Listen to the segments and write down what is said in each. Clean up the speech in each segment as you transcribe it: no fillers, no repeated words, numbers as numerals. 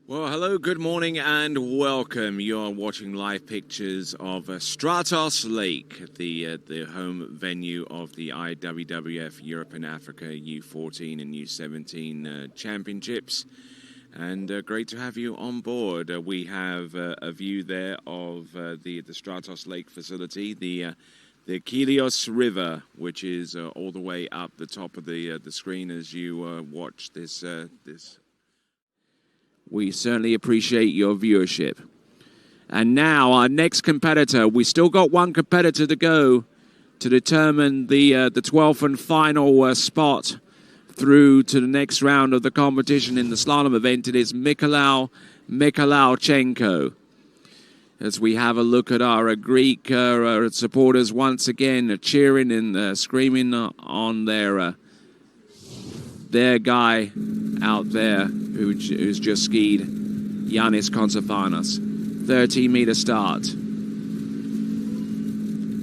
Well, hello, good morning, and welcome. You're watching live pictures of Stratos Lake, the home venue of the IWWF Europe and Africa U14 and U17 championships. And great to have you on board. We have a view there of the Stratos Lake facility, the Kylios River, which is all the way up the top of the screen as you watch this. We certainly appreciate your viewership. And now our next competitor. We still got one competitor to go to determine the 12th and final spot through to the next round of the competition in the slalom event. It is Mykhailichenko. As we have a look at our Greek supporters once again cheering and screaming on their guy out there who's just skied, Yannis Konstanthanos. 13-meter start.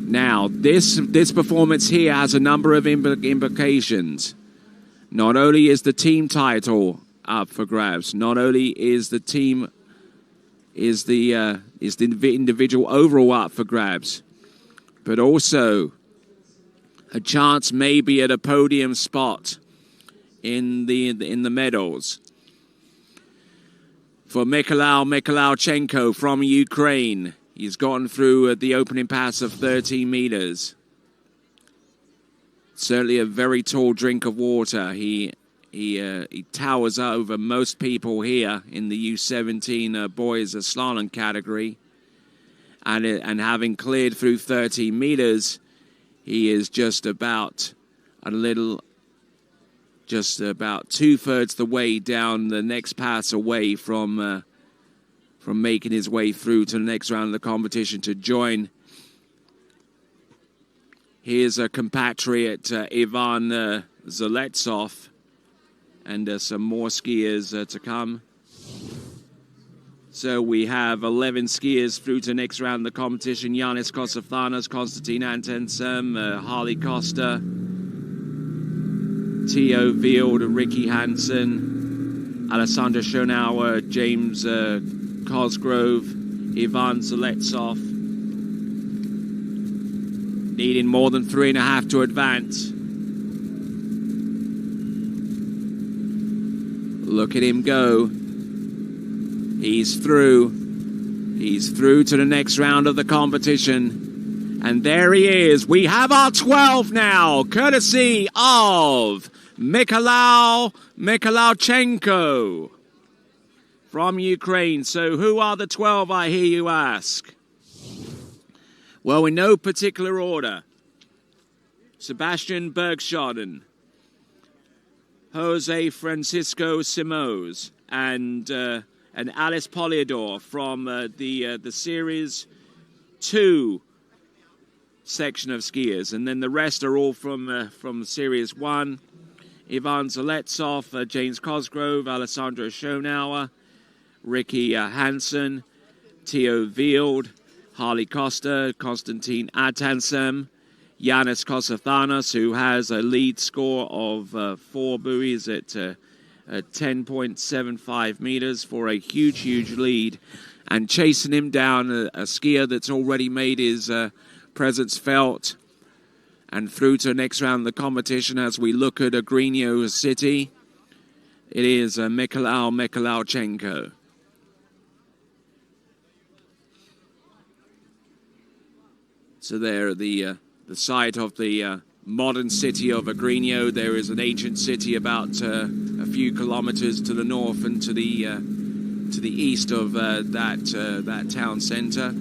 Now, this performance here has a number of implications. Not only is the team title up for grabs, not only is the individual overall up for grabs, but also a chance maybe at a podium spot in the medals. For Mykhailichenko from Ukraine, he's gotten through the opening pass of 13 meters. Certainly a very tall drink of water. He towers over most people here in the U17 boys slalom category, and having cleared through 13 meters, he is just about two-thirds the way down the next pass away from making his way through to the next round of the competition to join his compatriot Ivan Zaletsov, and some more skiers to come. So we have 11 skiers through to the next round of the competition. Yannis Konstanthanos, Konstantin Antensem, Harley Costa, Theo Wield, Ricky Hansen, Alessandra Schonauer, James Cosgrove, Ivan Zaletsov, needing more than 3.5 to advance. Look at him go. He's through. He's through to the next round of the competition. And there he is. We have our 12 now, courtesy of Mykhailichenko from Ukraine. So who are the 12, I hear you ask? Well, in no particular order. Sebastian Bergschaden, Jose Francisco Simoes, and Alice Poliador from the Series 2 section of skiers, and then the rest are all from Series 1. Ivan Zaletsov, James Cosgrove, Alessandro Schonauer, Ricky Hansen, Theo Wield, Harley Costa, Konstantin Atansem, Yannis Konstanthanos, who has a lead score of 4 buoys at 10.75 meters for a huge lead, and chasing him down a skier that's already made his presence felt and through to the next round of the competition. As we look at Agrinio City, it is Mykhailichenko. So there, the site of the modern city of Agrinio. There is an ancient city about a few kilometers to the north and to the east of that town center.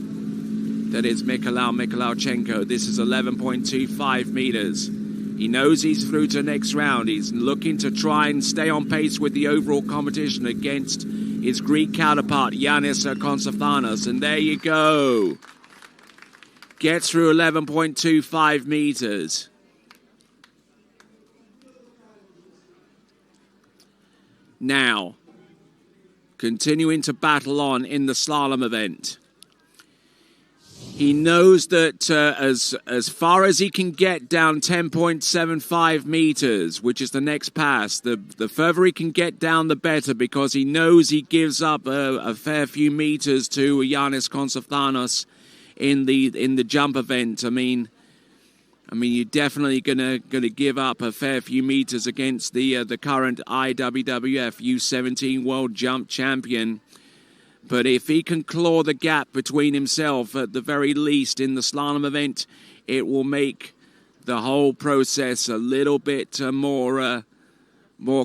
That is Mykhailichenko. This is 11.25 meters. He knows he's through to the next round. He's looking to try and stay on pace with the overall competition against his Greek counterpart, Yannis Konstanthanos. And there you go. Gets through 11.25 meters. Now, continuing to battle on in the slalom event. He knows that as far as he can get down 10.75 meters, which is the next pass, the further he can get down, the better, because he knows he gives up a fair few meters to Giannis Konstantinos in the jump event. I mean, you're definitely gonna give up a fair few meters against the current IWWF U14 World Jump Champion. But if he can claw the gap between himself, at the very least in the slalom event, it will make the whole process a little bit more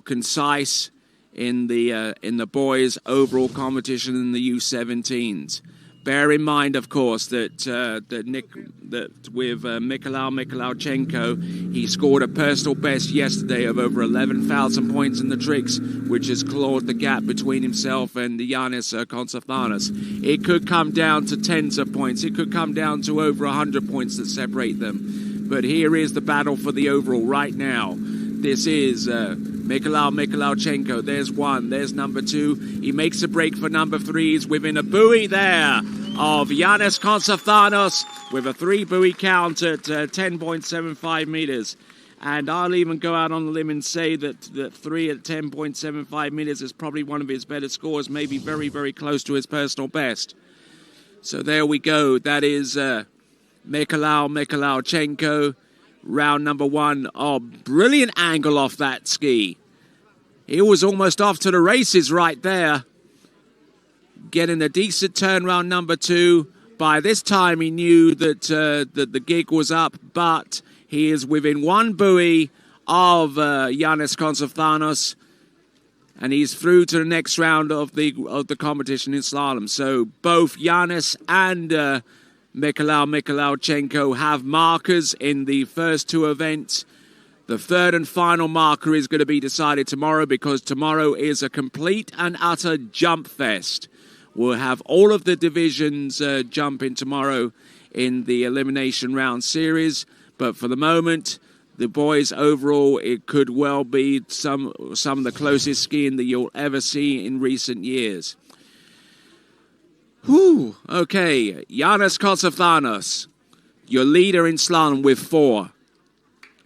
concise in the boys' overall competition in the U17s. Bear in mind, of course, that with Mykhailichenko, he scored a personal best yesterday of over 11,000 points in the tricks, which has clawed the gap between himself and Giannis Konstantinos. It could come down to tens of points. It could come down to over 100 points that separate them. But here is the battle for the overall right now. This is Mykhailichenko. There's one. There's number two. He makes a break for number three. He's within a buoy there of Giannis Konstantinos with a 3-buoy count at 10.75 meters. And I'll even go out on the limb and say that 3 at 10.75 meters is probably one of his better scores, maybe very, very close to his personal best. So there we go. That is Mykhailichenko. Round number one. Oh, brilliant angle off that ski. He was almost off to the races right there. Getting a decent turn round number two. By this time he knew that the gig was up, but he is within one buoy of Giannis Konstantinos, and he's through to the next round of the competition in slalom. So both Giannis and Mykhailichenko have markers in the first two events. The third and final marker is going to be decided tomorrow, because tomorrow is a complete and utter jump fest. We'll have all of the divisions jumping tomorrow in the elimination round series. But for the moment, the boys overall, it could well be some of the closest skiing that you'll ever see in recent years. Whew, okay, Giannis Konstantinos, your leader in slalom with 4.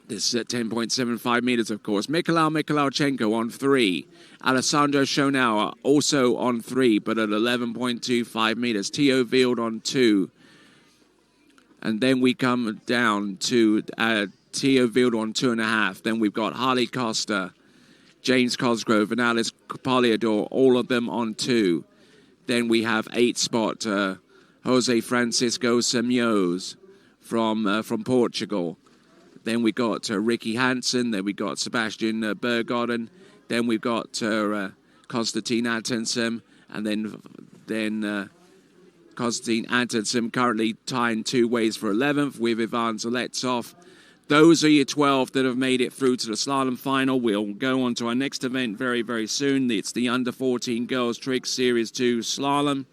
This is at 10.75 meters, of course. Mykhailichenko on 3. Alessandro Schonauer also on 3, but at 11.25 meters. Theo Wild on 2. And then we come down to Theo Wild on 2.5. Then we've got Harley Costa, James Cosgrove, and Alice Poliador, all of them on 2. Then we have 8 spot Jose Francisco Semioz from Portugal. Then we got Ricky Hansen. Then we got Sebastian Bergoden. Then we've got Konstantin Antonsen, and then Konstantin Antonsen currently tying 2 ways for 11th with Ivan Zaletsov. Those are your 12 that have made it through to the slalom final. We'll go on to our next event very, very soon. It's the Under 14 Girls Tricks Series 2 Slalom.